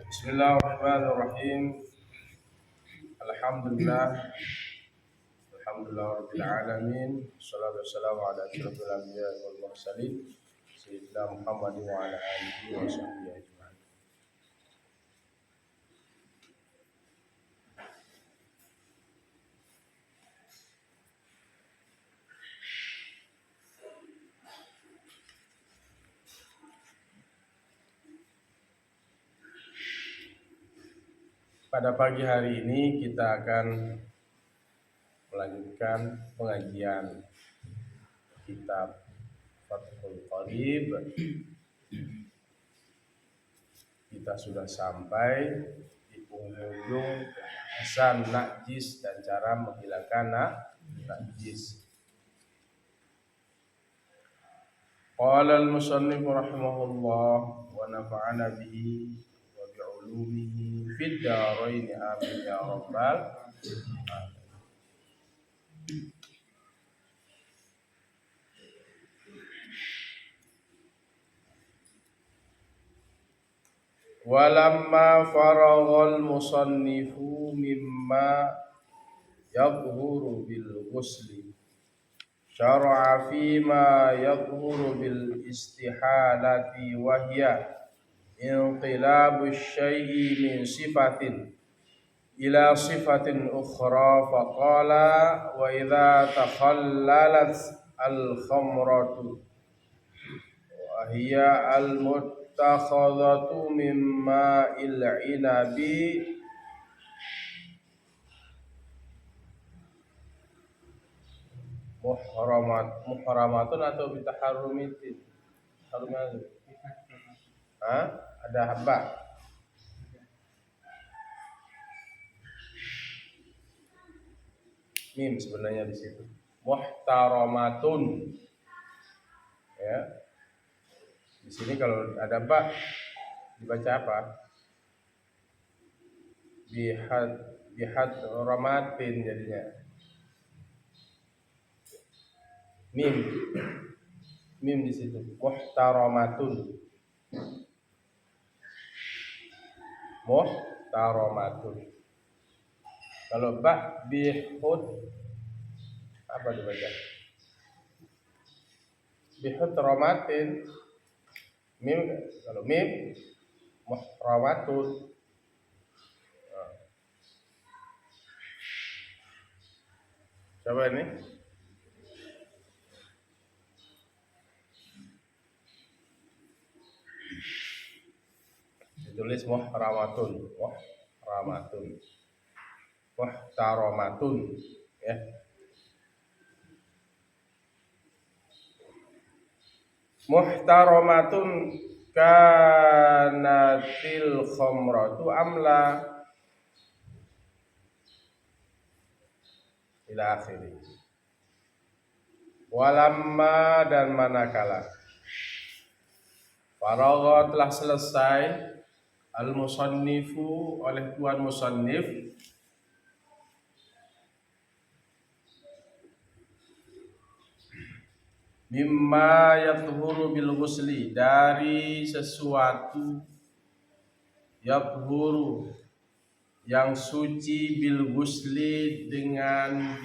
Bismillahirrahmanirrahim. Alhamdulillah. Alhamdulillahirabbil alamin. Shallallahu wassalamu ala asyrofil anbiya'i wal mursalin sayyidina Muhammadin wa ala alihi wa sahbihi ajma'in. Pada pagi hari ini kita akan melanjutkan pengajian kitab Fathul Qorib. Kita sudah sampai di penghujung pembahasan najis dan cara menghilangkan najis. Qala al-musannif rahimahullah wa nafa'ana bihi wa bi'ulumihi fid dharain amin ya rabbal alamin. Walamma faraghal musannifu mimma yadhhuru bil ghusli syara'a fima yadhhuru bil istihalati wa hiya inqilabu syai'i min sifatin ila sifatin ukhra faqala wa idza takhallalat al khamratu wa hiya al muttakhadhatu mimma il inabi muhramatun atau bitaharumitin haruman. Ada hamba mim sebenarnya di situ. Muhtaramatun. Ya. Di sini kalau ada ba dibaca apa? Bihad ramatin jadinya. Mim di situ. Muhtaramatun. Kalau ba bihud apa dibaca? Bihud ramatin. Kalau mim muhramatun. Coba ini. Ditulis muhramatun, muhtaramatun, ya. Muhtaramatun kanatil khamratu amla ila akhiri. Walamma dan manakala faragha telah selesai al-musannifu oleh tuan musannif mimma yathuru bil ghusli dari sesuatu yathuru yang suci bil ghusli dengan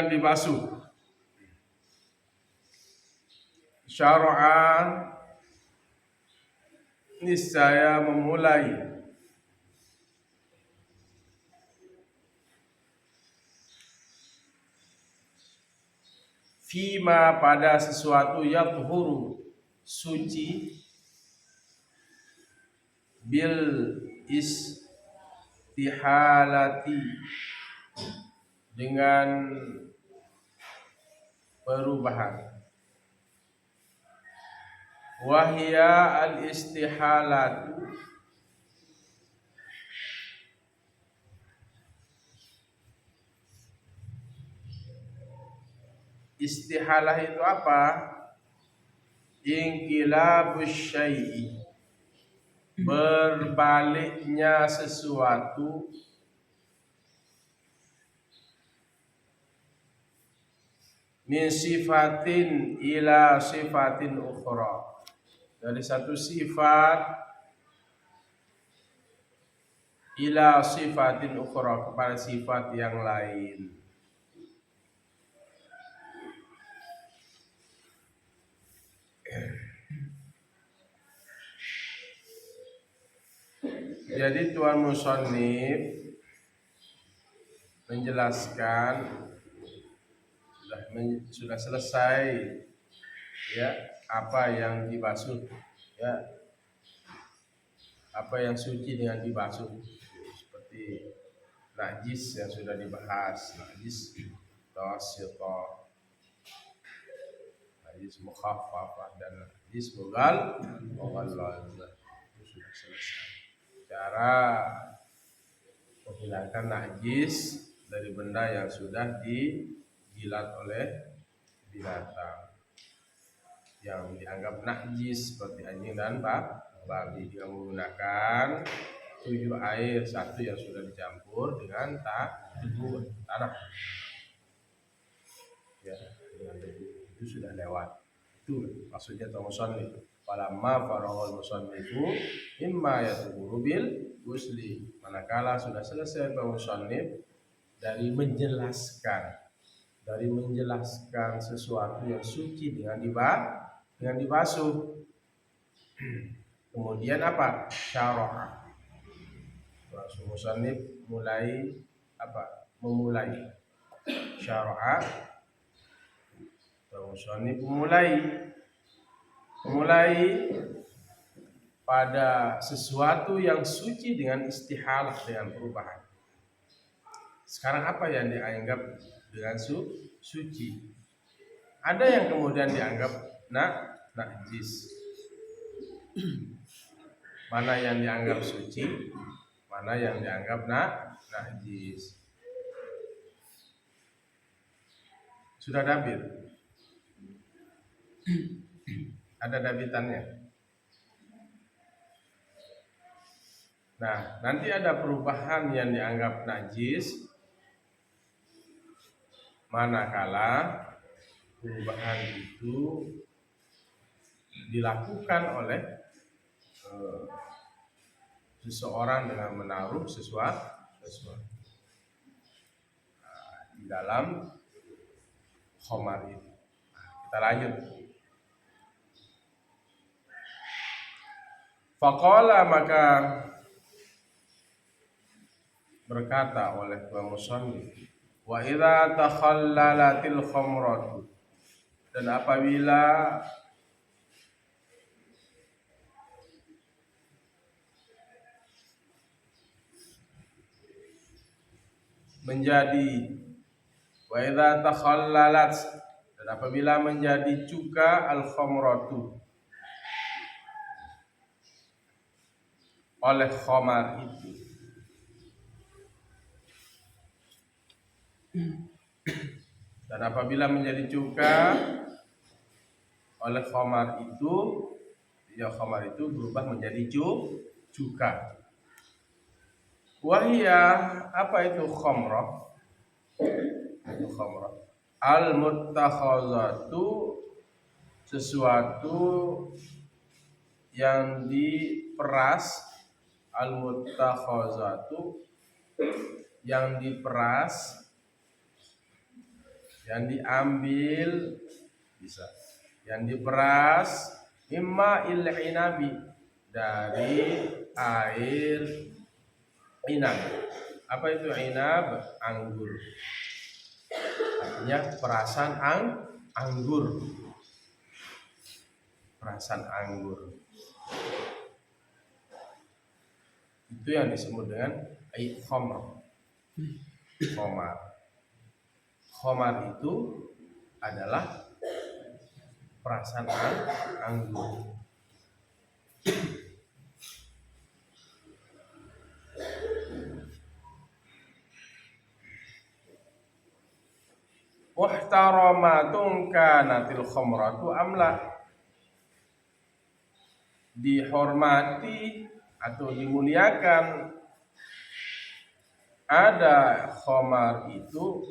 dibasuh. Syara'an niscaya memulai fima pada sesuatu yathuru suci bil istihalati dengan perubahan. Wahia al istihalatu istihalah itu apa? Inqilabus syai'i berbaliknya sesuatu min sifatin ila sifatin ukhra dari satu sifat ila sifatin ukhra, kepada sifat yang lain. Jadi tuan musannif menjelaskan sudah selesai ya apa yang dibasuh, ya apa yang suci dengan dibasuh, seperti najis yang sudah dibahas, najis mutawassithah, najis mukhaffafah, dan najis mughallazah. Itu sudah selesai. Cara menghilangkan najis dari benda yang sudah dijilat oleh binatang yang dianggap najis seperti anjing dan babi, dengan menggunakan 7 air, 1 yang sudah dicampur dengan tanah. Ya, dengan debu itu sudah lewat. Itu maksudnya musannif. Falamma faraghal musannifu imma yatuburu bil ghusli. Manakala sudah selesai musannif dari menjelaskan sesuatu yang suci dengan dibasuh. Kemudian apa? Syara'a. Langsung musannif memulai. Syara'a. Musannif memulai pada sesuatu yang suci dengan istihalah, dengan perubahan. Sekarang apa yang dianggap dengan suci? Ada yang kemudian dianggap najis. Mana yang dianggap suci, mana yang dianggap najis. Sudah dabir? Ada dabitannya. Nah, nanti ada perubahan yang dianggap najis, manakala perubahan itu dilakukan oleh seseorang dengan menaruh sesuatu di dalam khamar ini. Kita lanjut. Faqala, maka berkata oleh musannif, wa idza takhallalatil khamratu, dan apabila menjadi wa idza takhallalat, dan apabila menjadi cuka al khamratu, oleh khamar itu, dan apabila menjadi cuka oleh khamar itu, ya khamar itu berubah menjadi cuka. Wahia, apa itu khamrah? Itu khamrah al-muttakhazatu, sesuatu yang diperas, al-muttakhazatu, yang diperas, yang diambil, bisa yang diperas, mimma il inabi, dari air inab. Apa itu inab? Anggur. Artinya perasan anggur. Perasan anggur. Itu yang disebut dengan khamr. Khamar itu adalah perasan anggur. Muhtaramatun kanatil khamratu amla, dihormati atau dimuliakan ada khamar itu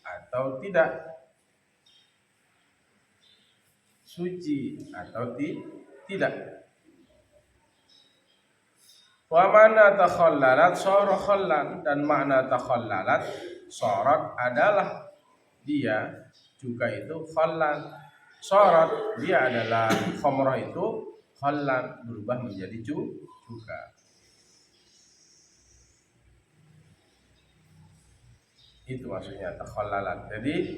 atau tidak, suci atau tidak. Tidak. Wa mana takhallalat sara khallan, dan makna takhallalat sorot adalah dia juga itu khallan. Sorot dia adalah khamrah itu khallan, berubah menjadi cuka. Itu maksudnya takhallalat. Jadi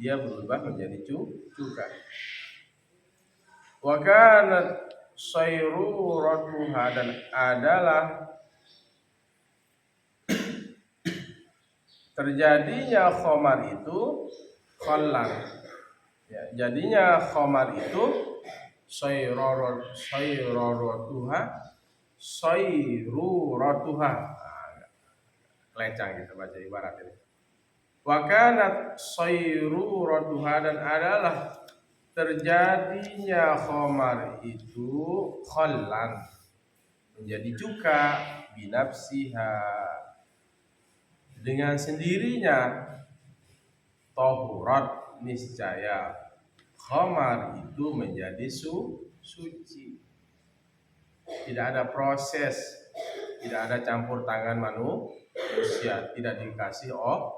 dia berubah menjadi cuka. Wa kanat sayruratuha, dan adalah terjadinya khamar itu khallan. Ya, jadinya khamar itu sayruratuha. Kelencang kita baca ibarat ini. Wa kanat sayruratuha, dan adalah terjadinya khamar itu khallan, menjadi cuka, binafsiha, dengan sendirinya, tahurat, niscaya khamar itu menjadi suci. Tidak ada proses, tidak ada campur tangan manusia, tidak dikasih obat.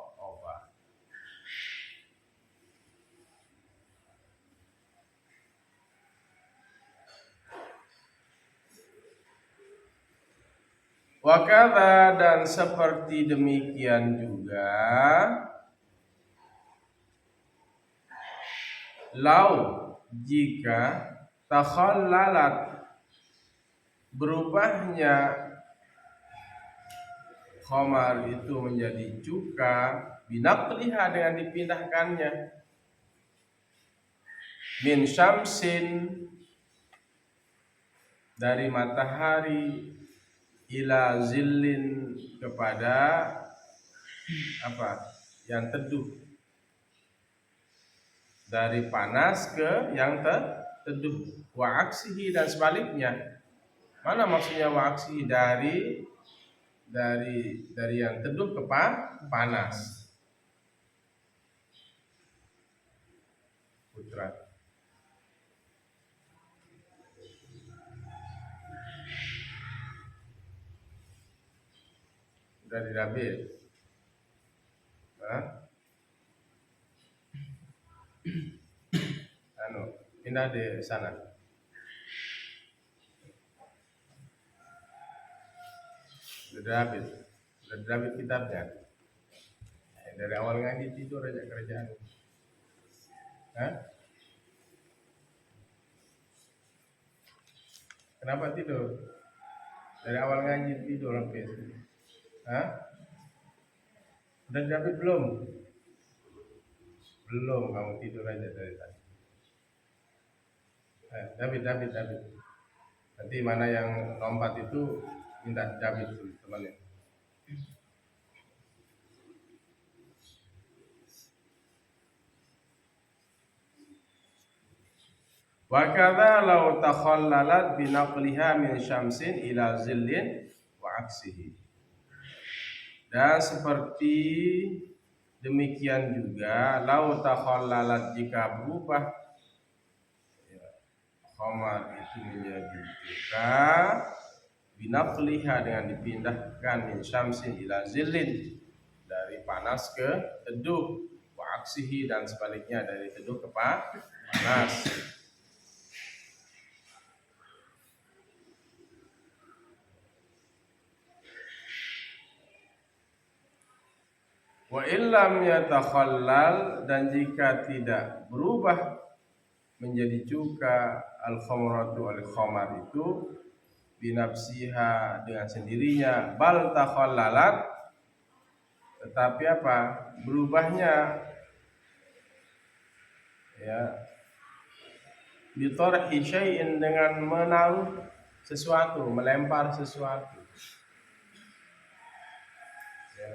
Wakala, dan seperti demikian juga lau, jika takhallalat, berubahnya khamar itu menjadi cuka, binaqliha, dengan dipindahkannya, min syamsin, dari matahari, ila zillin, kepada apa? Yang teduh. Dari panas ke yang teduh. Wa aksihi, dan sebaliknya. Mana maksudnya wa aksihi? Dari yang teduh ke panas. Putra. Udah dirabit. Pindah di sana. Udah dirabit kitabnya. Dari awal ngaji tidur aja kerjaan. Kenapa tidur? Dari awal ngaji tidur sampai sini. Udah dirabit belum? Belum, kamu tidur aja dari tadi. David. Nanti mana yang lompat itu minta David dulu temannya. Wa kadza law takhallalat binaqliha min syamsin ila zillin wa aksihi. Dan seperti demikian juga law takhallalat, jika berubah khamar itu menjadi cuka, binaqliha, dengan dipindahkan min syamsin ila zillin, dari panas ke teduh, wa aksihi, dan sebaliknya dari teduh ke panas. Wa illam yatakhallal, dan jika tidak berubah menjadi cuka al-khamratu, al-khamar itu, binafsiha, dengan sendirinya, bal takhallalat, tetapi apa? Berubahnya ya bitarhi syai'in, dengan menaruh sesuatu, melempar sesuatu. Ya.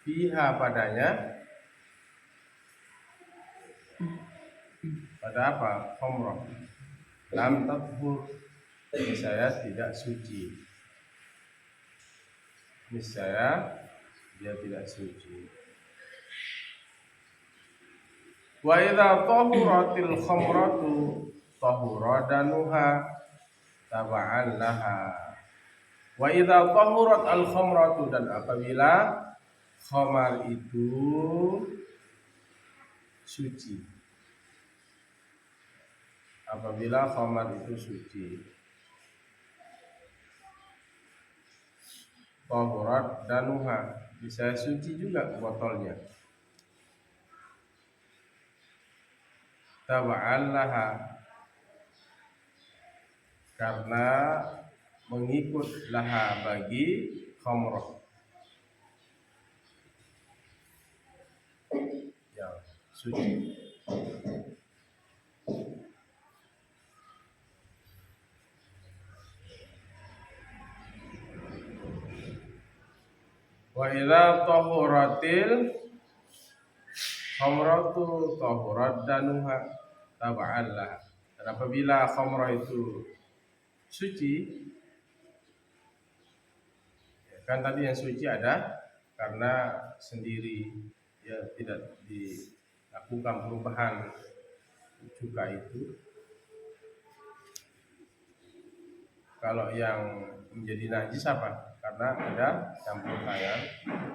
Fiha, padanya, pada apa? Khamrah. Lam tathur, niscaya tidak suci. Niscaya dia tidak suci. Wa idza tahuratil khamratu, tahura danuha taba'an laha. Wa idza tahurat al-khamratu, dan apabila khamar itu suci. Apabila khamar itu suci. Tahurat danuha, bisa suci juga botolnya. Taba'an laha, karena mengikut laha bagi khamrah. Ya, suci. Wa idza tahuratil khamratu tahurat danuha taba'an laha. Dan apabila khamrah itu suci, kan tadi yang suci ada karena sendiri, ya tidak dilakukan perubahan cuka itu. Kalau yang menjadi najis apa? Karena ada campur tangan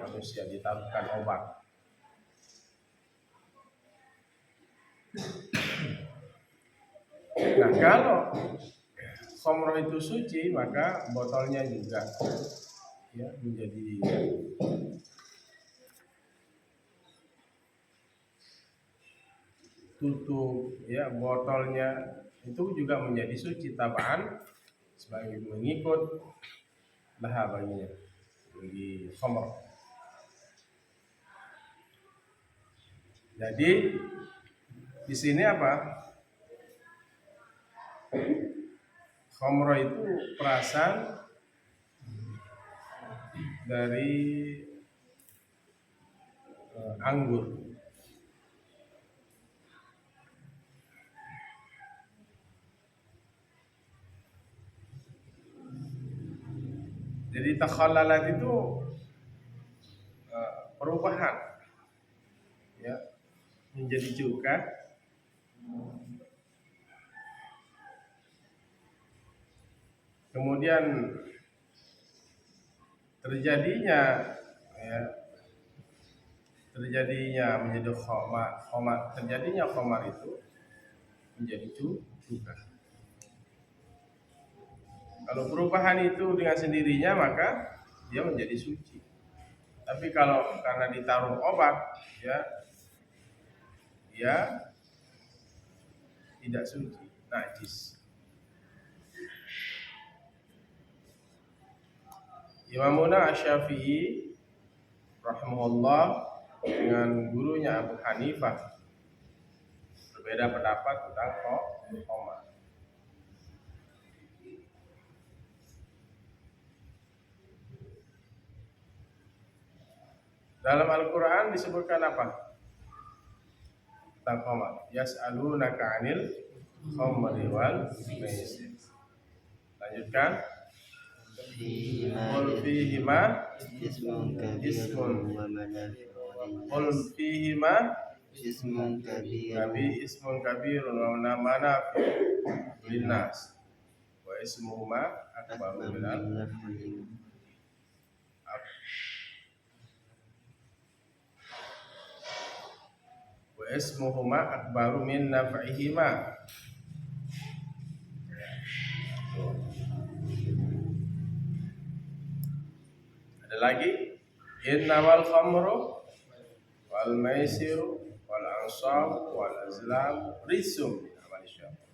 manusia, ditaruhkan obat. Nah, kalau khamrah itu suci, maka botolnya juga ya menjadi tutup, ya botolnya itu juga menjadi suci tabaan sebagai mengikut laha baginya bagi khamr. Jadi di sini apa? Khamr itu perasan dari anggur. Jadi takhallalat itu perubahan, ya menjadi cuka. Kemudian terjadinya menjadi khamar, terjadinya khamar itu menjadi cuka. Kalau perubahan itu dengan sendirinya maka dia menjadi suci. Tapi kalau karena ditaruh obat, ya dia tidak suci, najis. Imamuna Asy-Syafi'i rahimahullah dengan gurunya Abu Hanifah berbeda pendapat tentang khamar. Dalam Al-Quran disebutkan apa tentang khamar? Yas'alunaka 'anil khamri wal maisir. Lanjutkan. Qul fihima ismun kabirun wa manafi'u linnas wa ismuhuma akbaru min naf'ihima. Ada lagi, innamal khamru wal maisiru wal ansab wal azlam rijsum min amali syaitan.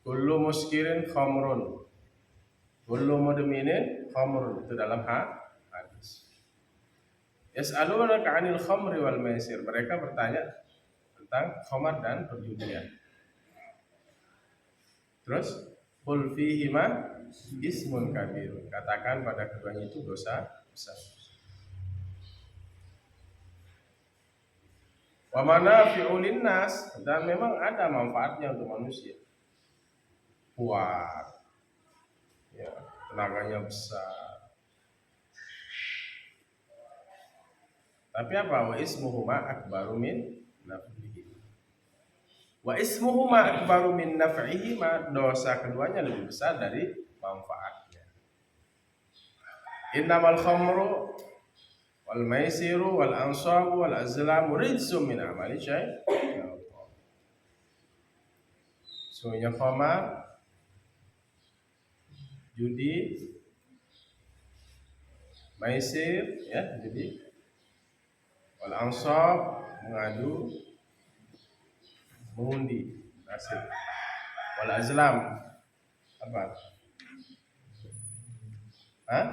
Kullu muskirin khamrun, kullu mudminin khamrun, itu dalam hadis. Yas'alunaka 'anil khamri wal maisir, mereka bertanya tentang khamar dan perjudian. Terus qul fihima ismun kabir, katakan pada keduanya itu dosa besar. Wa manafi'u linnas, dan memang ada manfaatnya untuk manusia. Kuat, ya, tenaganya besar. Tapi apa? Wa ismuhuma akbaru min naf'ihi. Wa ismuhuma akbaru min naf'ihi, dosa keduanya lebih besar dari manfaatnya. Innamal khamru wal maisiru wal ansabu wal azlamu rijsum min amali syaitan. Sungguhnya khamar, judi, maisir, ya, judi, wal ansab, mengadu, mengundi, nasib, wal azlam, apa? Hah?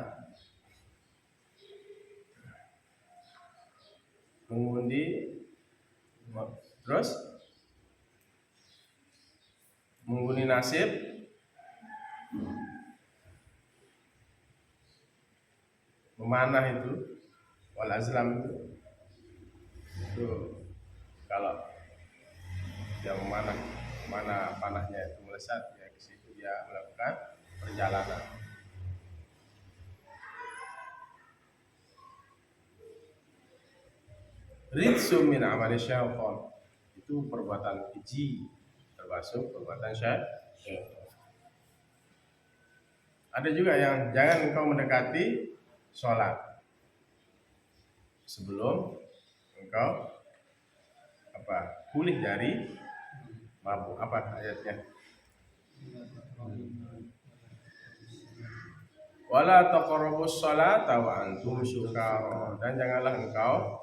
Mengundi, terus mengundi nasib, memanah itu, wal azlam itu kalau dia memanah, mana panahnya itu melesat, ya ke situ dia melakukan perjalanan. Rijsum min amali syaitan, itu perbuatan keji, termasuk perbuatan syaitan. Ada juga yang jangan engkau mendekati sholat sebelum engkau pulih dari mabuk. Apa ayatnya? Wala taqrabus sholata wa antum sukara, dan janganlah engkau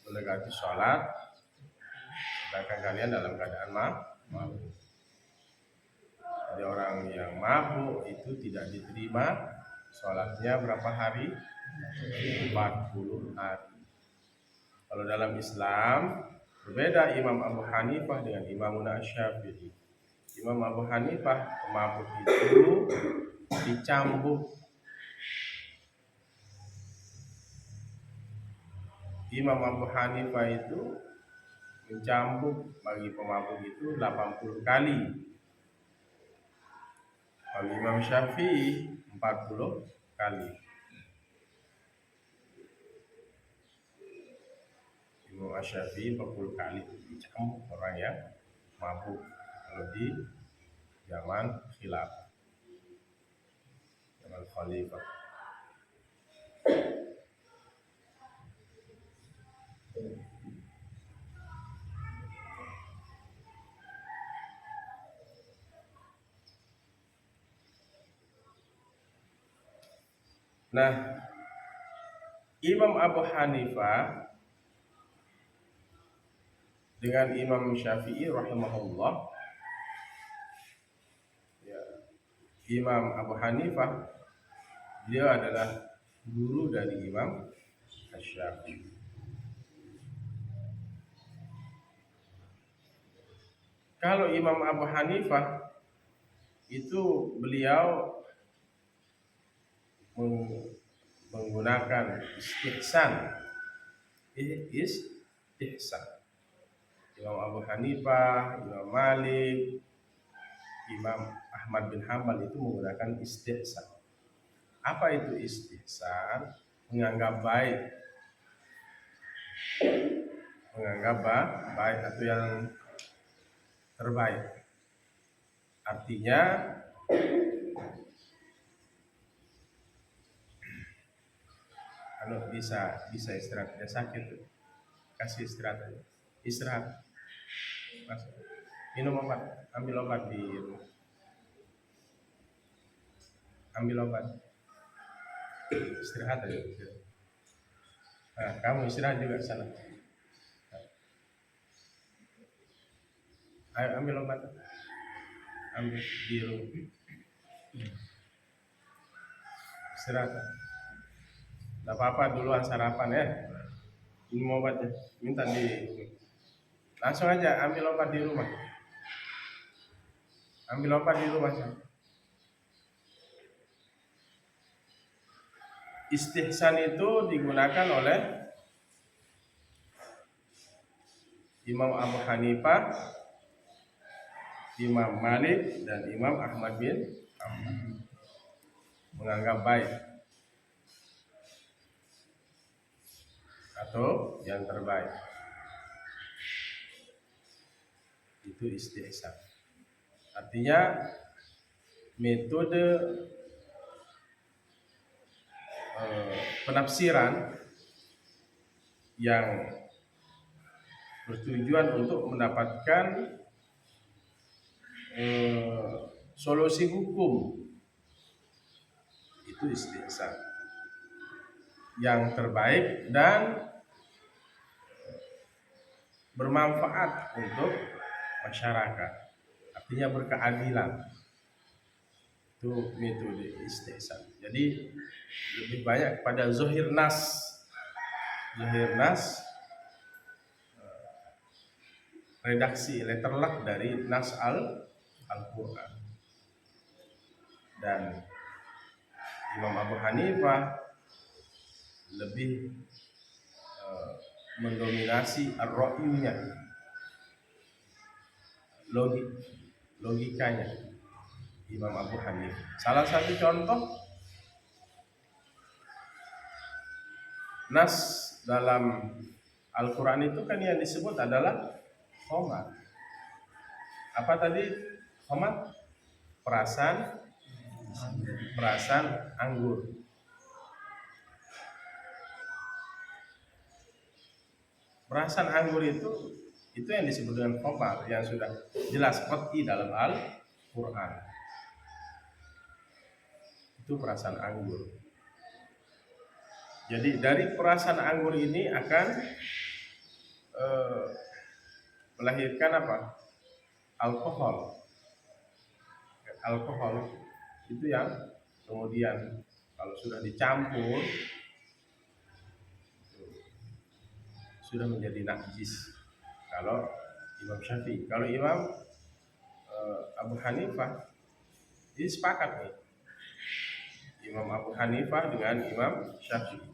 mendekati sholat sedangkan kalian dalam keadaan mabuk. Jadi orang yang mabuk itu tidak diterima sholatnya berapa hari? 40 hari. Kalau dalam Islam berbeda Imam Abu Hanifah dengan Imam Syafi'i. Imam Abu Hanifah pemabuk itu dicambuk. Imam Abu Hanifah itu mencambuk bagi pemabuk itu 80 kali. Kalau Imam Syafi'i 40 kali. Imam Syafi'i 40 kali dicambuk orang yang mabuk kalau di zaman khilafah, zaman khalifah. Nah, Imam Abu Hanifah dengan Imam Syafi'i rahimahullah, ya, Imam Abu Hanifah beliau adalah guru dari Imam Syafi'i. Kalau Imam Abu Hanifah itu beliau menggunakan istihsan. Imam Abu Hanifah, Imam Malik, Imam Ahmad bin Hanbal itu menggunakan istihsan. Apa itu istihsan? Menganggap baik, baik atau yang terbaik. Artinya kalau bisa istirahat, tidak sakit, kasih istirahat aja. Istirahat, masuk. Minum obat, ambil obat di rumah. Ambil obat, istirahat aja. Nah, kamu istirahat juga sana. Ayo ambil obat, ambil di rumah. Istirahat. Tidak apa-apa, duluan sarapan ya. Minum obatnya, minta langsung aja ambil obat di rumah. Ambil obat di rumah. Istihsan itu digunakan oleh Imam Abu Hanifah, Imam Malik, dan Imam Ahmad bin Hanbal. Menganggap baik atau yang terbaik. Itu istihsan. Artinya metode penafsiran yang bertujuan untuk mendapatkan solusi hukum, itu istihsan yang terbaik dan bermanfaat untuk masyarakat, artinya berkeadilan. Itu metode istihsan. Jadi lebih banyak pada zahir nas, redaksi letter luck dari nas Al-Quran. Dan Imam Abu Hanifah lebih mendominasi ar-ra'yunya, logikanya Imam Abu Hanifah. Salah satu contoh nas dalam Al-Quran itu kan yang disebut adalah khamar. Apa tadi khamar? Perasan anggur. Perasan anggur itu yang disebut dengan khamar, yang sudah jelas qat'i dalam Al-Quran. Itu perasan anggur. Jadi dari perasan anggur ini akan melahirkan apa? Alkohol itu yang kemudian kalau sudah dicampur sudah menjadi najis. Kalau Imam Syafi'i, kalau Imam Abu Hanifah, ini sepakat nih. Imam Abu Hanifah dengan Imam Syafi'i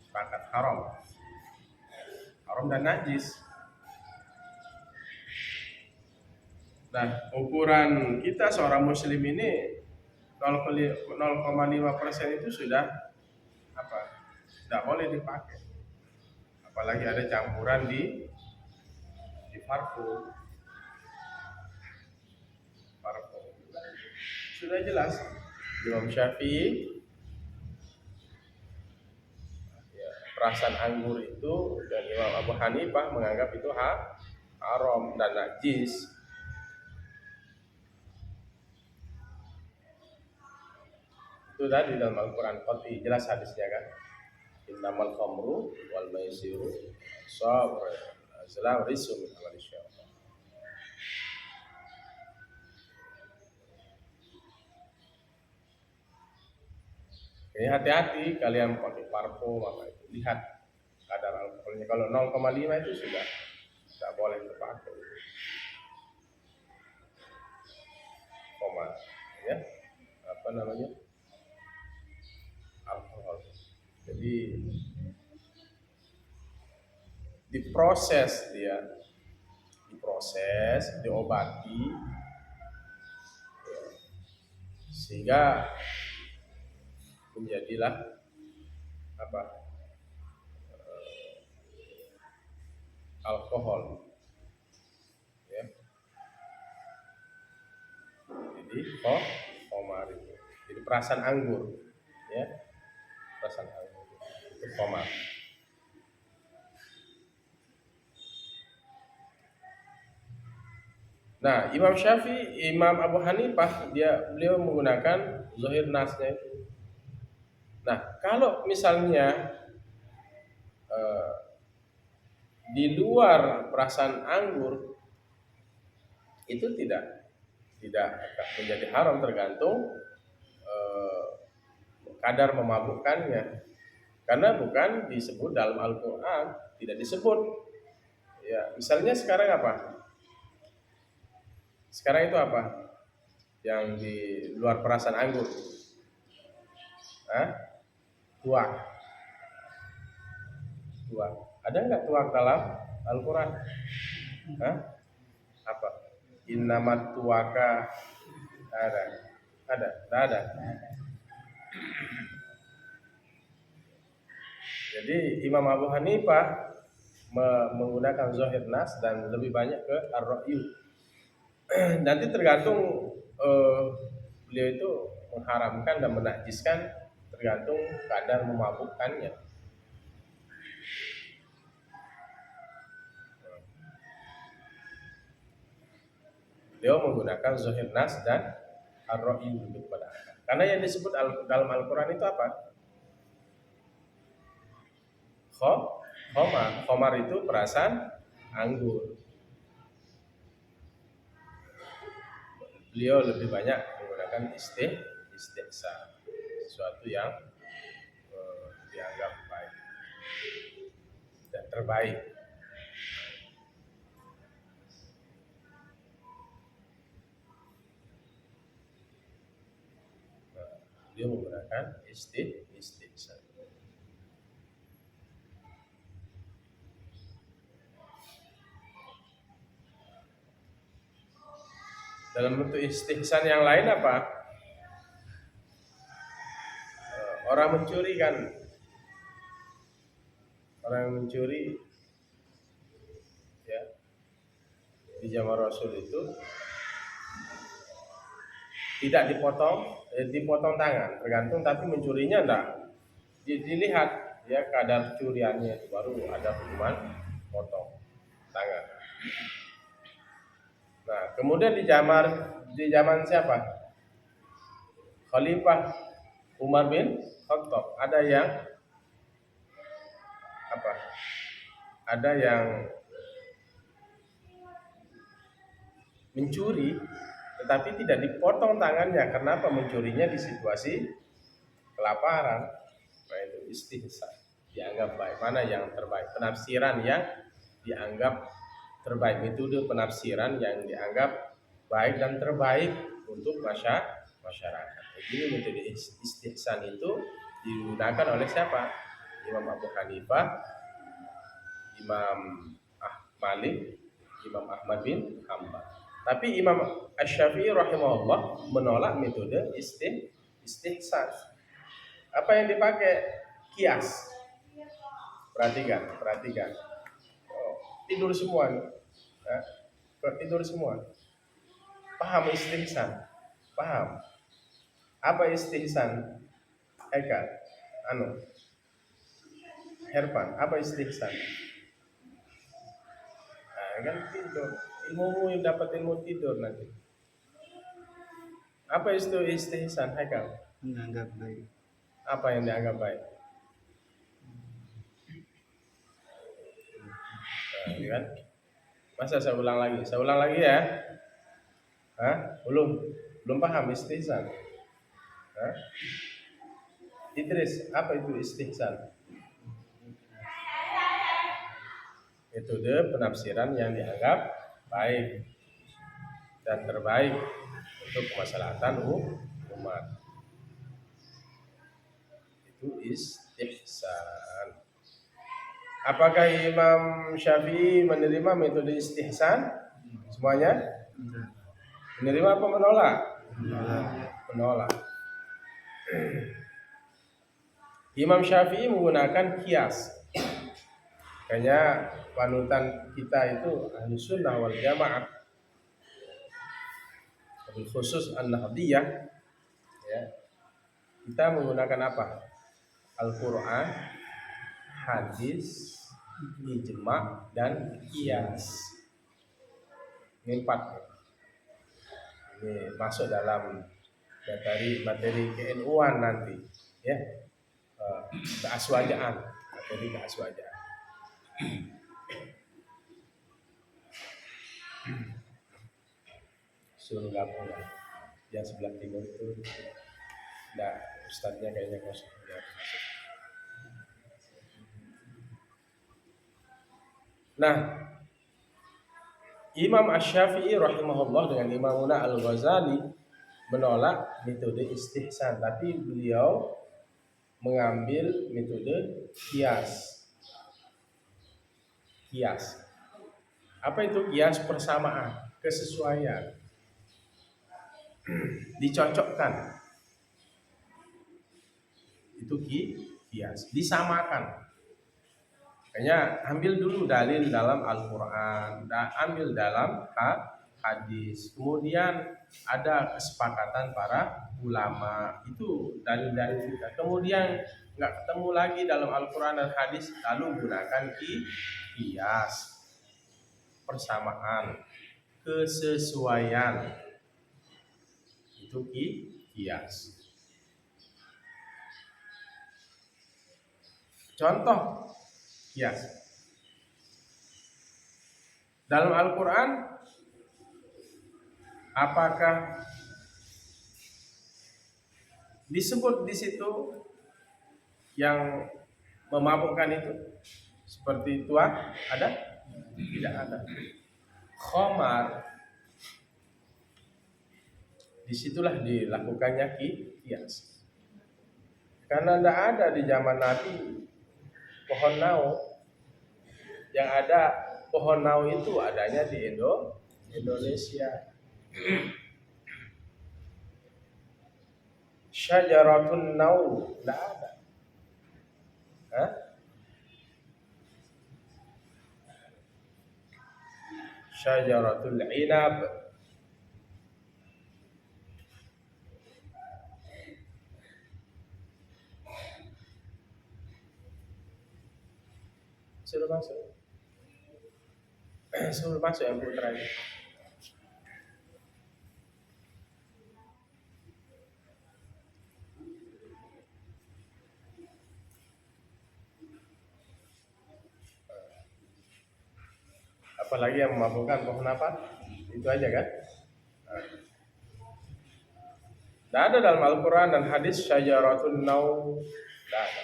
sepakat haram dan najis. Nah, ukuran kita seorang muslim ini 0,5% itu sudah apa? Tidak boleh dipakai. Apalagi ada campuran di parfum. Sudah jelas Imam Syafi'i perasan anggur itu, dan Imam Abu Hanifah menganggap itu haram dan najis. Itu tadi dalam Al-Quran qat'i, jelas hadisnya kan. Innamal khamru wal maisiru sabr azlam risu min amali syaitan. Jadi hati-hati kalian pakai parfum apa itu, lihat kadar alkoholnya. Kalau 0,5 itu sudah tidak boleh dipakai. Koma, ya, apa namanya? Alkohol. Jadi diproses, diobati, sehingga menjadilah apa? Alkohol. Ya. Jadi khamar itu. Jadi perasan anggur, ya. Perasan anggur itu khamar. Nah, Imam Syafi'i, Imam Abu Hanifah, beliau menggunakan zahir nasnya itu. Nah, kalau misalnya di luar perasan anggur itu tidak menjadi haram, tergantung kadar memabukkannya. Karena bukan disebut dalam Al-Quran, tidak disebut. Ya, misalnya sekarang apa? Sekarang itu apa? Yang di luar perasan anggur? Tuak. Ada nggak tuak dalam Al-Quran? Apa? Innamat tuaka ada? Tidak ada. Jadi Imam Abu Hanifah menggunakan zahir nas dan lebih banyak ke ar-ra'yu. Nanti tergantung beliau itu mengharamkan dan menajiskan tergantung kadar memabukkannya. Beliau menggunakan zahir nas dan ar-ra'yu untuk pada akal. Karena yang disebut dalam Al-Quran itu apa? Khomar itu perasaan anggur. Beliau lebih banyak menggunakan istihsan, sesuatu yang dianggap baik dan terbaik. Beliau menggunakan istihsan. Dalam bentuk istihsan yang lain apa? Orang mencuri kan, orang mencuri ya di zaman Rasul itu tidak dipotong tangan, tergantung, tapi mencurinya enggak dilihat ya kadar curiannya, baru ada hukuman potong tangan. Nah, kemudian di zaman siapa? Khalifah Umar bin Khattab, ada yang apa? Ada yang mencuri tetapi tidak dipotong tangannya. Kenapa? Mencurinya di situasi kelaparan. Nah, itu istihsan, dianggap baik. Mana yang terbaik? Penafsiran yang dianggap terbaik, metode penafsiran yang dianggap baik dan terbaik untuk masyarakat. Jadi metode istihsan itu digunakan oleh siapa? Imam Abu Hanifah, Imam Malik, Imam Ahmad bin Hanbal. Tapi Imam Asy-Syafi'i rahimahullah menolak metode istihsan. Apa yang dipakai? Kias. Perhatikan. Tidur semua nih. Tidur semua. Paham istihsan? Paham? Apa istihsan? Haikal, Herpan, apa istihsan? Nah, kan tidur. Ilmu yang dapat ilmu tidur nanti. Apa itu istihsan, Haikal? Menganggap baik. Apa yang dianggap baik? Nah, kan? Masa saya ulang lagi ya? Belum paham istihsan? Idris, apa itu istihsan? Metode penafsiran yang dianggap baik dan terbaik untuk kemaslahatan umat. Itu istihsan. Apakah Imam Syafi'i menerima metode istihsan? Semuanya? Menerima apa menolak? Menolak. Imam Syafi'i menggunakan kias. Kayaknya panutan kita itu Ahlus Sunnah wal Jamaah, khusus An-Nahdiyah ya. Kita menggunakan apa? Al-Qur'an, hadis, ijma' dan qiyas. Ini 4. Ini masuk dalam materi KNU-an nanti ya. Materi keaswajaan. Suruh gabung lah. Yang sebelah timur itu enggak, ustadznya kayaknya kosong ya. Nah, Imam Asy-Syafi'i rahimahullah dengan Imamuna Al-Ghazali menolak metode istihsan, tapi beliau mengambil metode kias. Apa itu kias? Persamaan, kesesuaian. Dicocokkan. Itu kias, disamakan. Makanya ambil dulu dalil dalam Al-Quran, dan ambil dalam hadis. Kemudian ada kesepakatan para ulama, itu dalil-dalil kita. Kemudian nggak ketemu lagi dalam Al-Quran dan hadis, lalu gunakan kias, persamaan, kesesuaian, itu kias. Contoh kias dalam Al-Quran, apakah disebut di situ yang memabukkan itu seperti tuak? Ada? Tidak ada. Khamar, disitulah dilakukannya kias. Karena tidak ada di zaman Nabi pohon nau. Yang ada pohon nau itu adanya di Indonesia. Syajaratun nau tidak ada. Hah? Syajaratul inab. Suruh masuk. Suruh masuk yang putra ini. Apalagi yang memabukkan pohon apa? Itu aja kan? Tidak ada dalam Al-Quran dan hadis syajaratun nau. Tidak ada.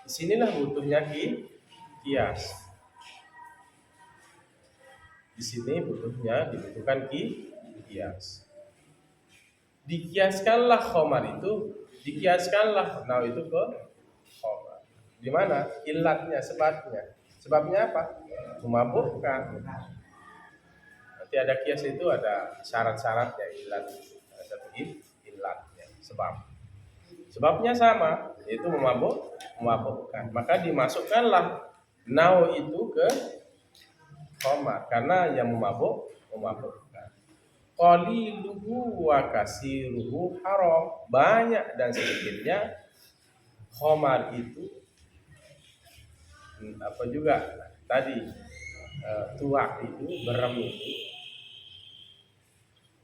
Disinilah butuhnya kias. Di sini dibutuhkan kias. Dikiaskanlah khamar itu, dikiaskanlah nau itu ke khamar. Di mana? Ilatnya, sebabnya. Sebabnya apa? Memabukkan. Nanti ada kias itu ada syarat-syaratnya, ilat. Ada ilatnya, sebabnya sama, yaitu memabukkan. Maka dimasukkanlah nau itu ke khamar karena yang memabukkan. Qaliluhu wa kasiruhu haram. Banyak dan sedikitnya khamar itu apa juga tadi tuak itu, berem itu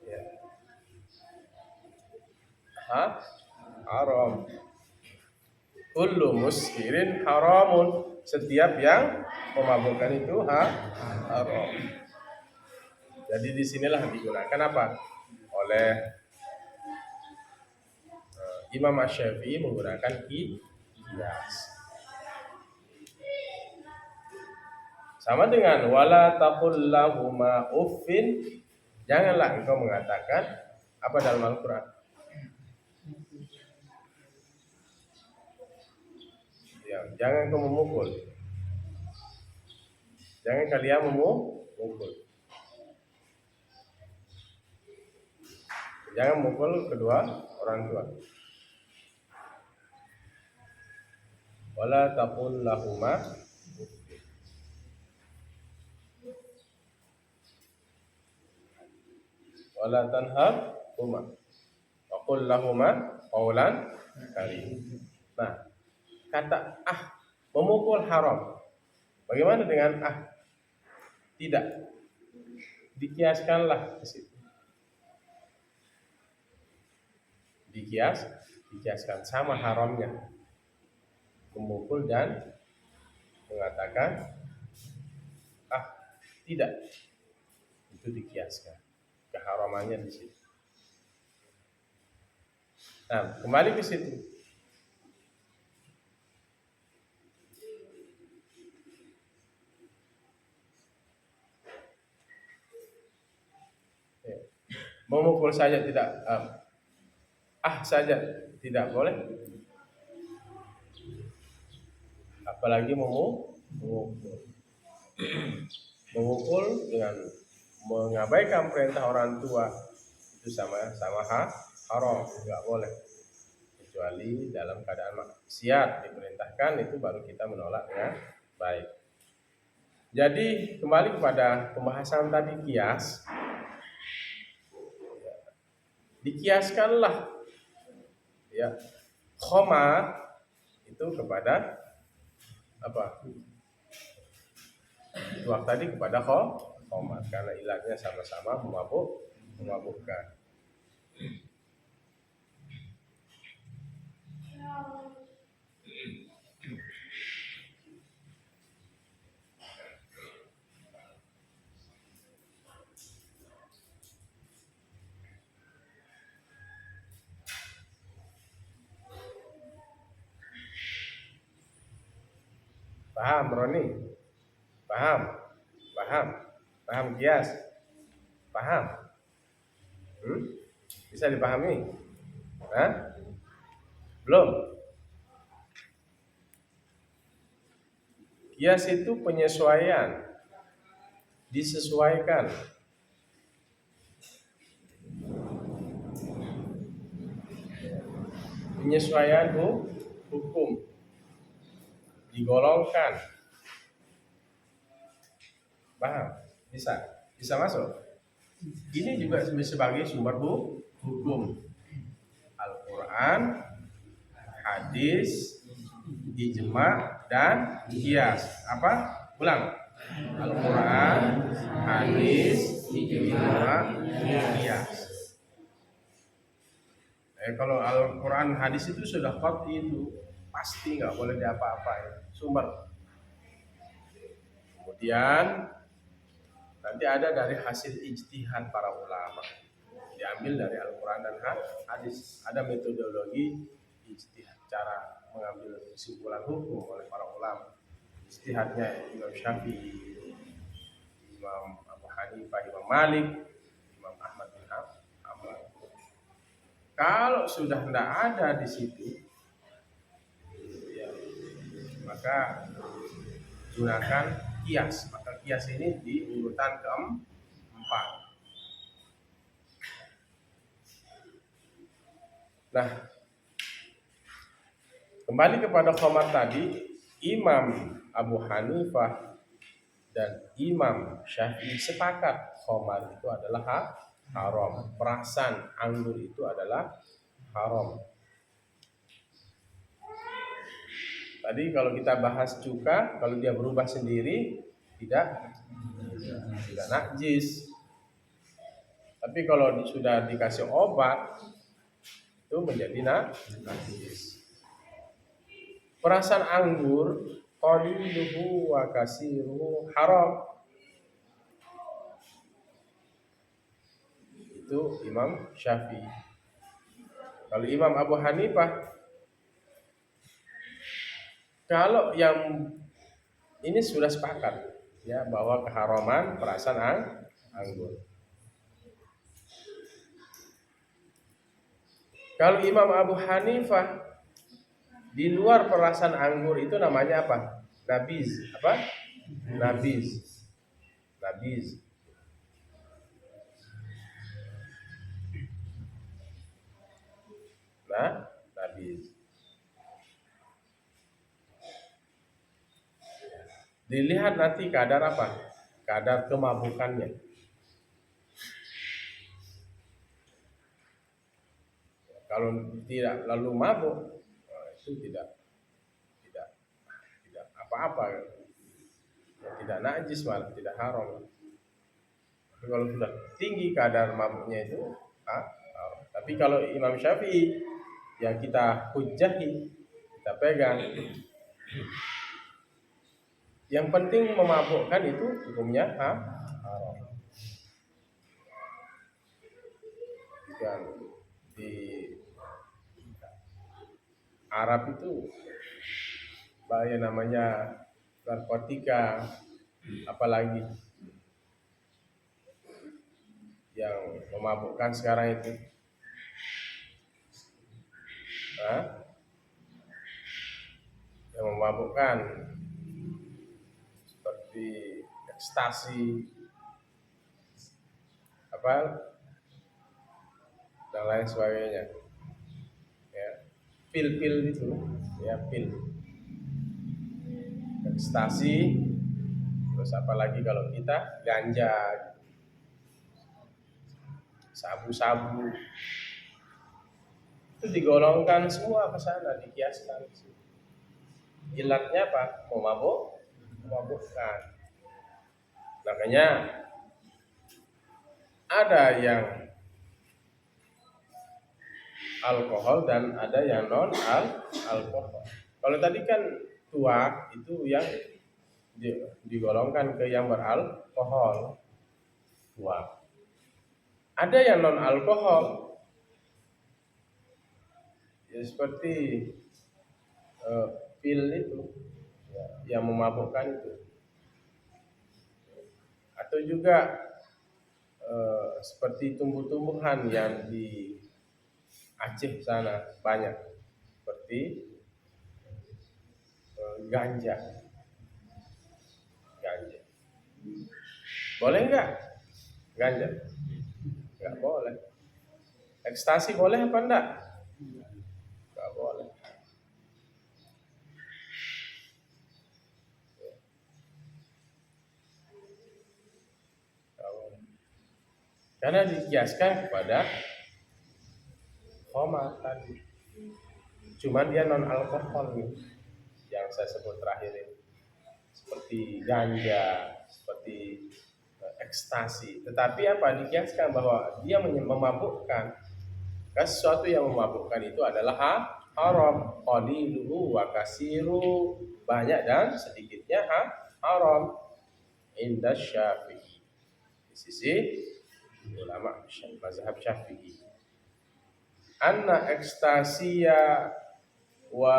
ya. Haram. Kullu muskirin haramun. Setiap yang memabukkan itu haram. Jadi disinilah digunakan apa? Oleh Imam Asy-Syafi'i menggunakan kias. Sama dengan wala taqul lahuma uffin. Janganlah engkau mengatakan apa dalam Al-Quran? Ya, jangan engkau memukul. Jangan kalian memukul. Jangan memukul kedua orang tua. Wala taqul lahuma uffin. Wala tanharhuma. Wa qul lahuma qawlan karim. Nah, kata memukul haram. Bagaimana dengan tidak? Dikiaskanlah ke situ. Dikiaskan sama haramnya. Memukul dan mengatakan tidak. Itu dikiaskan. Keharamannya di situ. Nah, kembali ke situ. Memukul saja tidak, saja tidak boleh, apalagi memukul dengan mengabaikan perintah orang tua, itu sama haram, nggak boleh, kecuali dalam keadaan maksiat diperintahkan, itu baru kita menolaknya Baik. Jadi kembali kepada pembahasan tadi kias. Dikiaskanlah ya khamar itu kepada apa? Tuak tadi kepada khamar karena ilatnya sama-sama memabukkan. Paham Roni? Paham? Paham? Paham kias? Paham? Bisa dipahami? Hah? Belum? Kias itu penyesuaian, disesuaikan. Penyesuaian hukum, digolongkan. Paham? Bisa? Bisa masuk? Ini juga sebagai sumber hukum. Al-Quran, hadis, ijma, dan qiyas. Apa? Ulang. Al-Quran, hadis, ijma, qiyas. Kalau Al-Quran, hadis itu sudah qat'i itu pasti nggak boleh diapa-apain. Sumber. Kemudian nanti ada dari hasil ijtihad para ulama, diambil dari Al-Quran dan hadis. Ada metodologi ijtihad, cara mengambil kesimpulan hukum oleh para ulama. Ijtihadnya Imam Syafi'i, Imam Abu Hanifah, Imam Malik, Imam Ahmad bin Hanbal. Kalau sudah tidak ada di situ, ya, maka gunakan kias. Maka kias ini di urutan keempat. Nah, kembali kepada khamar tadi, Imam Abu Hanifah dan Imam Syafi'i sepakat khamar itu adalah haram. Perasan anggur itu adalah haram. Tadi kalau kita bahas cuka, kalau dia berubah sendiri tidak najis. Tapi kalau sudah dikasih obat itu menjadi najis. Perasan anggur qaliluhu wa kasiruhu haram. Itu Imam Syafi'i. Kalau Imam Abu Hanifah, kalau yang ini sudah sepakat ya bahwa keharaman perasan anggur. Kalau Imam Abu Hanifah, di luar perasan anggur itu namanya apa? Nabiz. Apa? Nabiz. Nabiz. Dilihat nanti kadar apa? Kadar kemabukannya. Kalau tidak lalu mabuk, itu tidak apa-apa. Tidak najis, malah tidak haram. Tapi kalau sudah tinggi kadar mabuknya itu haram. Tapi kalau Imam Syafi'i yang kita hujahi, kita pegang, yang penting memabukkan itu hukumnya haram. Dan di Arab itu bahaya namanya narkotika, apalagi yang memabukkan sekarang itu. Yang memabukkan seperti ekstasi, apa dan lain sebagainya. Ya, pil itu, ya pil. ekstasi, terus apalagi kalau kita ganja, sabu-sabu, itu digolongkan semua ke sana, dikiaskan. Ilatnya apa? Memabukkan. Makanya ada yang alkohol dan ada yang non alkohol. Kalau tadi kan tuak itu yang digolongkan ke yang beralkohol, tuak. Ada yang non alkohol, ya seperti pil itu, ya, yang memabukkan itu, atau juga seperti tumbuh-tumbuhan yang di Aceh sana banyak, seperti ganja. Boleh nggak ganja? Nggak boleh. Ekstasi boleh apa enggak? Nggak boleh. Nggak boleh. Karena dikiaskan kepada khamar tadi. Cuman dia non alkohol nih, yang saya sebut terakhir ini, seperti ganja, seperti ekstasi. Tetapi apa, dikiaskan bahwa dia memabukkan. Sesuatu yang memabukkan itu adalah haram. Qaliluhu wa kasiru, banyak dan sedikitnya haram. Indah Syafi'i, di sisi ulama mazhab Syafi'i. Anna ekstasia wa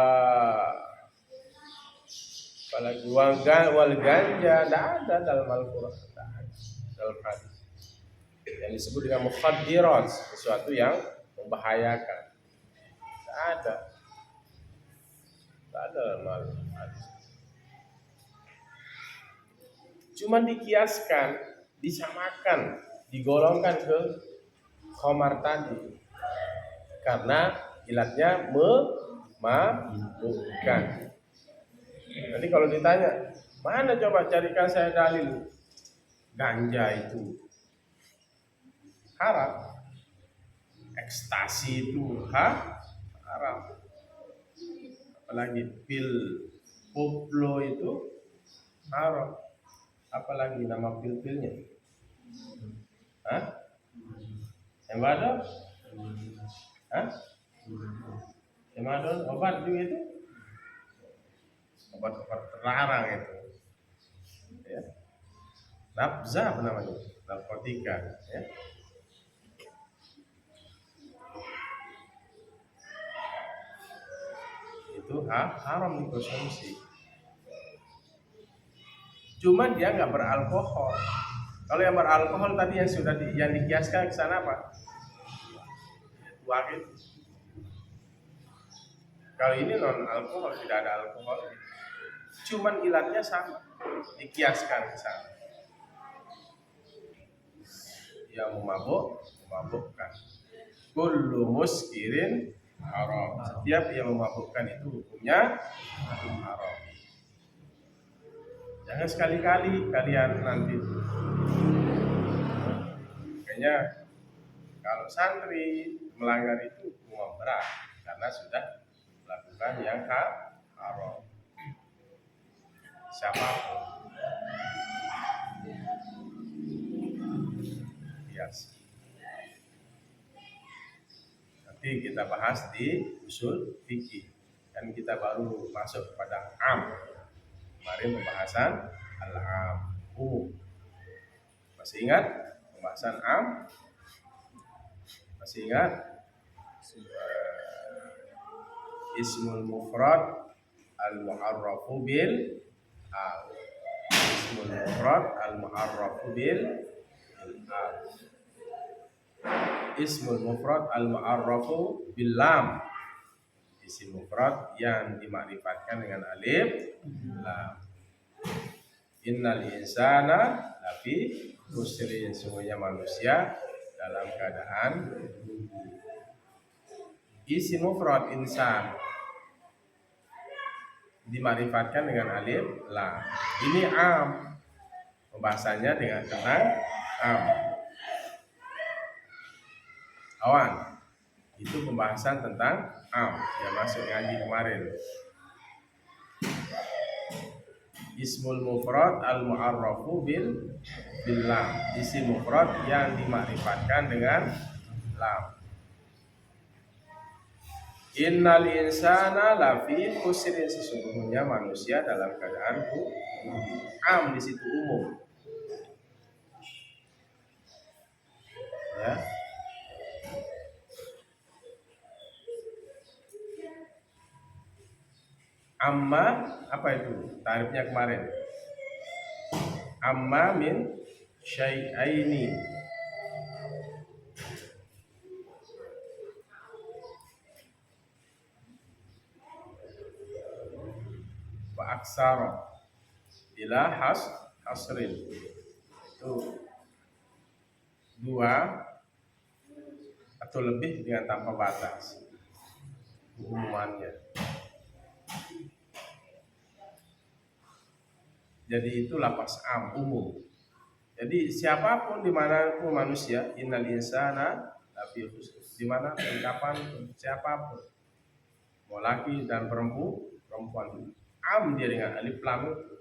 apalagi wal ganja tidak ada dalam Al-Quran, dalam hadis yang disebut dengan mukhaddirat, sesuatu yang membahayakan. Tidak ada dalam hadis. Cuma dikiaskan, disamakan, digolongkan ke khamar tadi karena ilatnya memabukkan. Nanti kalau ditanya, mana coba carikan saya dalil ganja itu haram, ekstasi itu haram, apalagi pil koplo itu haram, apalagi nama pil-pilnya, Emadon, Emadon obat juga itu, obat-obat terlarang itu, ya. Nabza apa namanya, narkotika, ya. Itu haram dikonsumsi. Cuma dia nggak beralkohol. Kalau yang beralkohol tadi yang sudah yang dikiaskan ke sana apa? Wakil. Kalau ini non alkohol, tidak ada alkohol. Cuman ilatnya sama, dikiaskan ke sana. Yang memabukkan. Kullu muskirin haram. Setiap yang memabukkan itu hukumnya haram. Jangan sekali-kali kalian nanti. Kayaknya kalau santri melanggar itu hukum berat karena sudah melakukan yang haram. Siapapun. Yes. Nanti kita bahas di usul fikih. Dan kita baru masuk pada am. Kemarin pembahasan al-am. Masih ingat pembahasan am? Masih ingat? Ismul mufrad al-mu'arrafu bil al. Ismul mufrad al-mu'arrafu bil al. Ismul mufrad al-mu'arrafu bil lam. Isim mufrad yang dimakrifatkan dengan alif lam. Innal insana lafi khusrin, semuanya manusia dalam keadaan rugi. Isim mufrad insan dimarifatkan dengan alif lam. Ini am, pembahasannya dengan tentang am. Awan, itu pembahasan tentang am yang masuk ngaji kemarin. Ismul mufrad al mu'arrafu bil lam, isim mufrad yang dimarifatkan dengan lam. Innal insana lafi khusrin, sesungguhnya manusia dalam keadaan rugi. Am di situ umum. Ya. Amma apa itu? Tarifnya kemarin. Amma min syai'aini. Wa aksara ila hasrin. Itu dua atau lebih dengan tanpa batas umumannya. Jadi itu lapas am, umum. Jadi siapapun dimanapun manusia, innal insana lafi khusr, dimanapun, kapanpun, siapapun, mau laki dan perempuan, am dia dengan alif lam itu.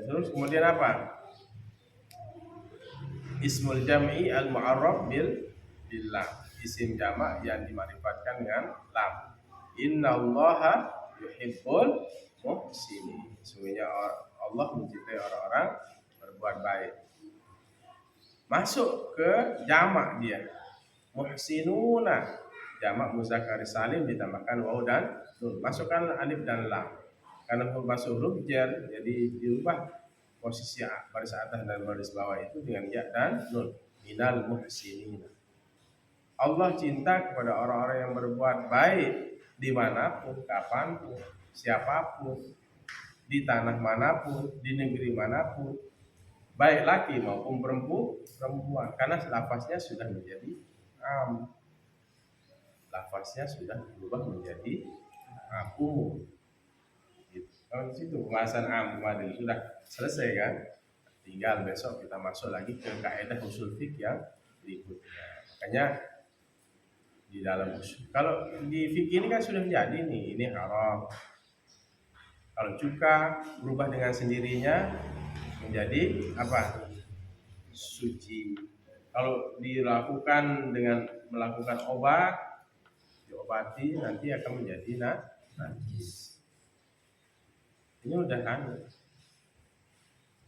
Terus kemudian apa? Ismul jam'i al mu'arraf bil lam, isim jamak yang dimarifatkan dengan lam. Innallaha yuhibbul muhsinin, sesungguhnya Allah mencintai orang-orang berbuat baik. Masuk ke jamak dia, muhsinuna, jamak muzakkar salim ditambahkan waw dan nun, masukkan alif dan lam. Karena masuk huruf jar, jadi diubah posisi baris atas dan baris bawah itu dengan ya dan nun. Minal muhsinina, Allah cinta kepada orang-orang yang berbuat baik dimanapun, kapanpun, siapapun, di tanah manapun, di negeri manapun, baik laki maupun perempuan, karena lafaznya sudah menjadi am, lafaznya sudah berubah menjadi umum. Kalau di situ pembahasan am kemarin sudah selesai kan? Tinggal besok kita masuk lagi ke kaidah usul fikih yang berikutnya. Makanya di dalam usul, kalau di fikih ini kan sudah menjadi nih, ini haram. Kalau cuka berubah dengan sendirinya menjadi apa? Suci. Kalau dilakukan dengan melakukan obat, diobati, nanti akan menjadi najis. Ini udah kan?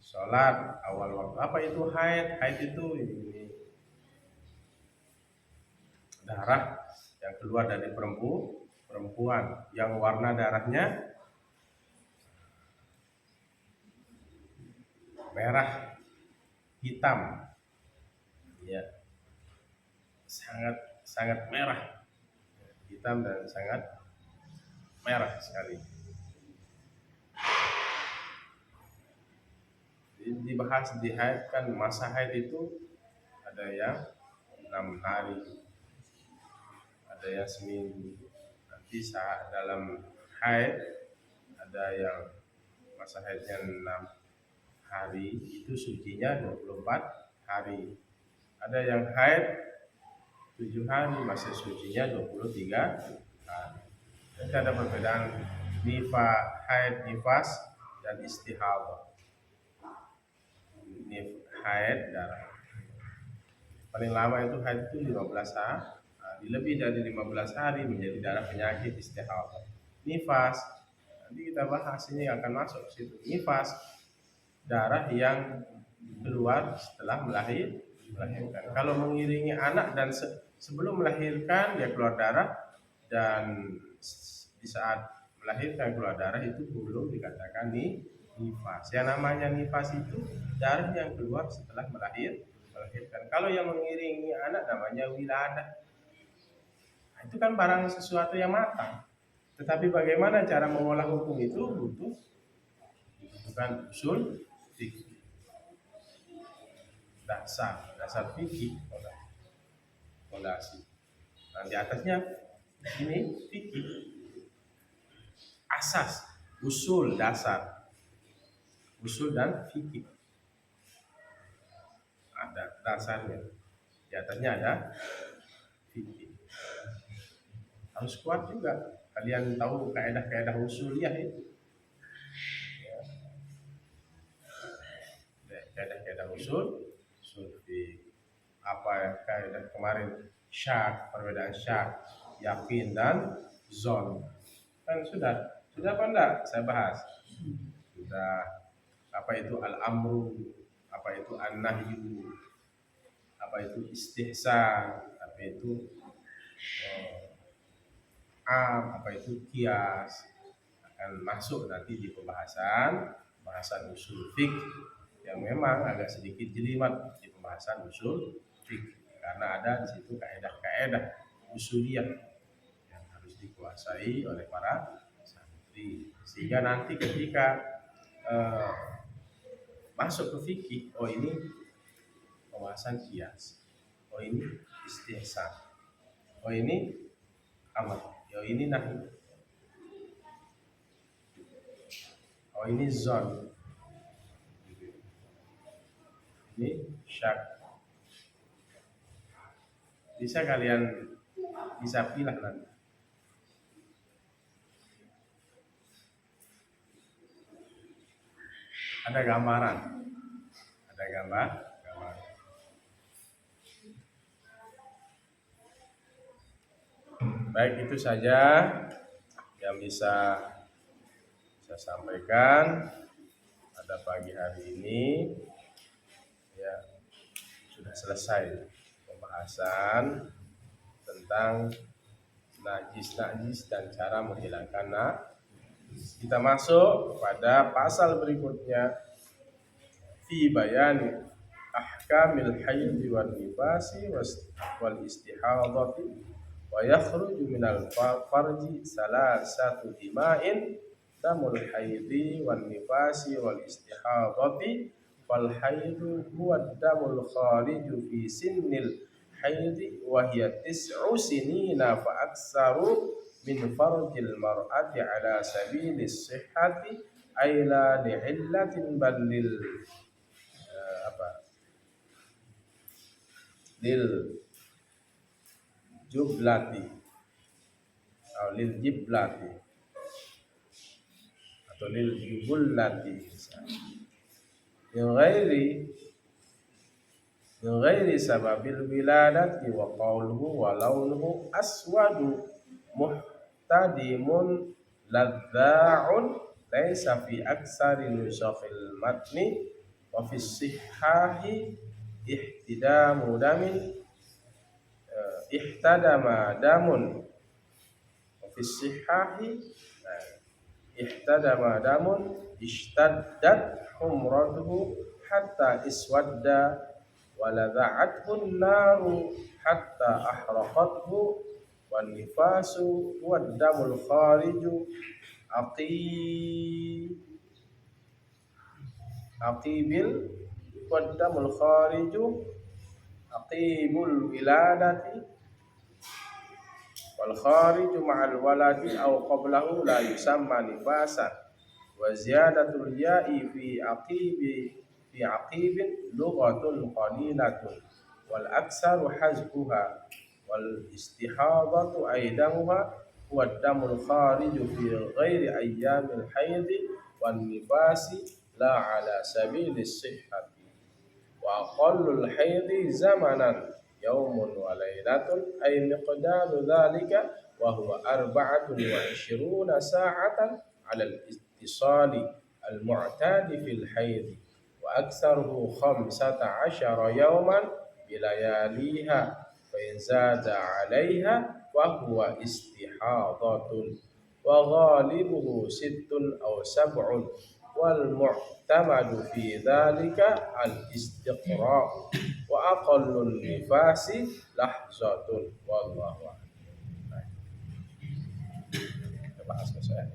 Sholat awal waktu. Apa itu haid? Haid itu ini darah yang keluar dari perempuan yang warna darahnya merah hitam, ya, sangat merah, hitam dan sangat merah sekali. Dibahas di haid kan, masa haid itu ada yang 6 hari, ada yang seminggu. Nanti saat dalam haid ada yang masa haidnya 6 hari, itu sucinya 24 hari. Ada yang haid 7 hari, masa sucinya 23 hari. Jadi ada perbedaan haid, nifas, dan istihadah. Haid darah paling lama itu haid itu 15 hari, lebih dari 15 hari menjadi darah penyakit istihadah. Nifas nanti kita bahas, ini akan masuk situ. Nifas darah yang keluar setelah melahirkan. Kalau mengiringi anak dan sebelum melahirkan dia keluar darah, dan di saat melahirkan keluar darah, itu belum dikatakan nifas. Yang namanya nifas itu darah yang keluar setelah melahirkan. Kalau yang mengiringi anak namanya wiladah. Itu kan barang sesuatu yang matang. Tetapi bagaimana cara mengolah hukum itu bukan usul fikih. Dasar fikih, fondasi. Nah, di atasnya ini fikih. asas, usul dasar, usul dan fikih. Ada dasarnya, di atasnya ada fikih. Harus kuat juga. Kalian tahu kaidah-kaidah usuliyah itu. Kaidah-kaidah usul di apa kaidah kemarin, syak, perbedaan syak, yakin dan zon. Kan sudah apa enggak saya bahas? Sudah. Apa itu al-amru, apa itu an-nahyu, apa itu istihsan, apa itu apa itu kias, akan masuk nanti di bahasan usul fiqh yang memang agak sedikit jelimet di pembahasan usul fiqh karena ada di situ kaidah-kaidah usuliyah yang harus dikuasai oleh para santri sehingga nanti ketika masuk ke fikih, oh ini pembahasan kias, oh ini istihsan, oh ini amar, oh ini nahi, oh ini zon, ini syak. Bisa kalian bisa pilih nanti. Ada gambaran, ada gambar. Baik, itu saja yang bisa saya sampaikan pada pagi hari ini. Ya, sudah selesai pembahasan tentang najis dan cara menghilangkan najis. Kita masuk pada pasal berikutnya, fi bayani ahkamil haid wan nifasi wal istihadati wa yakhruju minal farji salasatu dima'in damul haidi wan nifasi wal istihadati wal haidu huwa damul khariju fi sinnil haidi wa hiya tis'u sinina fa aksaru min farjil mar'ati ala sabilis sihhati ay la li'illatin bal lil jublati atau lil jiblati atau lil jubullati min ghairi sababil wiladati wa qawluhu wa launuhu aswadu muhtadimun ladza'un laisa fi aksari nusakhil matni wa fi sihhahi ihtidamu damin ihtadama damun wa fi sihhahi ihtadama damun ishtaddat humratuhu hatta iswadda wa ladha'athu an-naru hatta ahraqathu wan nifasu wad damul khariju aqibil wad damul khariju aqibul wiladati wal khariju ma'al waladi aw qablahu la yusamma nifasan wa ziyadatul ya'i fi aqibin lughatun qalilatun wal aksaru hazbuha wal istihadatu aidamuha huwa damul khariju fi ghairi ayyamil haidi wan nifasi la ala sabilis sihhati wa aqallul haidi zamanan yaumun wa lailatun ay miqdaru dhalika wa huwa 24 sa'atan 'ala al-ittisali al-mu'tadi fil haid wa aktsaruhu 15 yawman bilayaliha fa in zada 'alayha wa huwa istihadatun wa ghalibuhu 6 aw 7 wal mu'tamadu fi dhalika al-istiqra'u wa aqallun nifasi lahzatun wallahu a'lam. Kita bahas saya.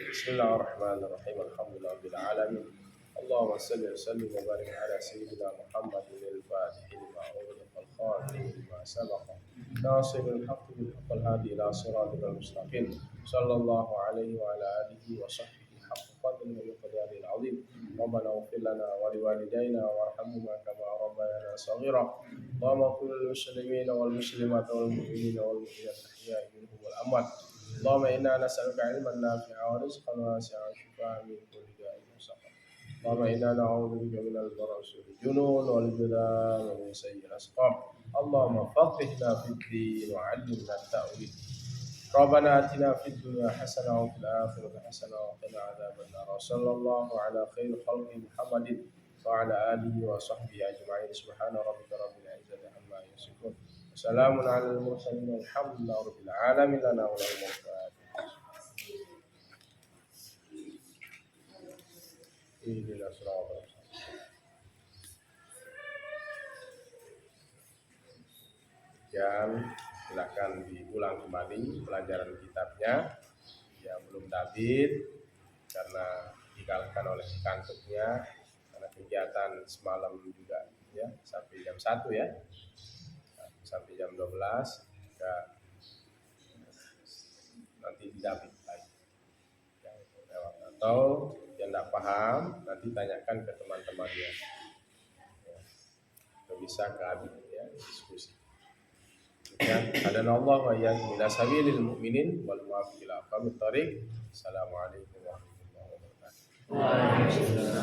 Bismillahirrahmanirrahim. Alhamdulillahirabbil alamin. Allahumma shalli wa sallim wa barik ala sayyidina Muhammadin al-fatih lima ughliqa والخاتم لما سبق ناصر الحق بالحق الهادي إلى صراطك المستقيم صلى الله عليه وعلى آله وصحبه حق قدره ومقداره العظيم. ربنا اغفر لنا ولوالدينا وارحمهما كما ربيانا صغيرا. اللهم اغفر للمسلمين والمسلمات والمؤمنين والمؤمنات الأحياء منهم والأموات. اللهم إنا نسألك علما نافعا ورزقا واسعا وشفاء من كل داء وسقم. اللهم إنا نعوذ بك من البرص والجنون والجذام ومن سيء الأسقام. اللهم فقهنا في الدين وعلمنا التأويل. ربنا آتنا في الدنيا حسنة وفي الآخرة حسنة وقنا عذاب النار. وصلى الله على خير خلق محمد وعلى آله وصحبه أجمعين. سبحان ربك رب العزة عما يصفون وسلام على المرسلين والحمد لله رب العالمين. لنا ولهم الفاتحة. اهدنا الصراط المستقيم. Dan silakan diulang kembali pelajaran kitabnya yang belum tabit karena dikalahkan oleh kantuknya karena kegiatan semalam juga ya sampai jam 1 ya, sampai jam 12 ya, nanti didapit lagi yang lewat. Atau yang tidak paham nanti tanyakan ke teman-temannya ya. Atau bisa ke Abi ya, diskusi. Ya, hadanallah wa iyyakum ila sabilil mu'minin wal muwaffiq ila aqwamit thoriq. Assalamualaikum warahmatullahi wabarakatuh.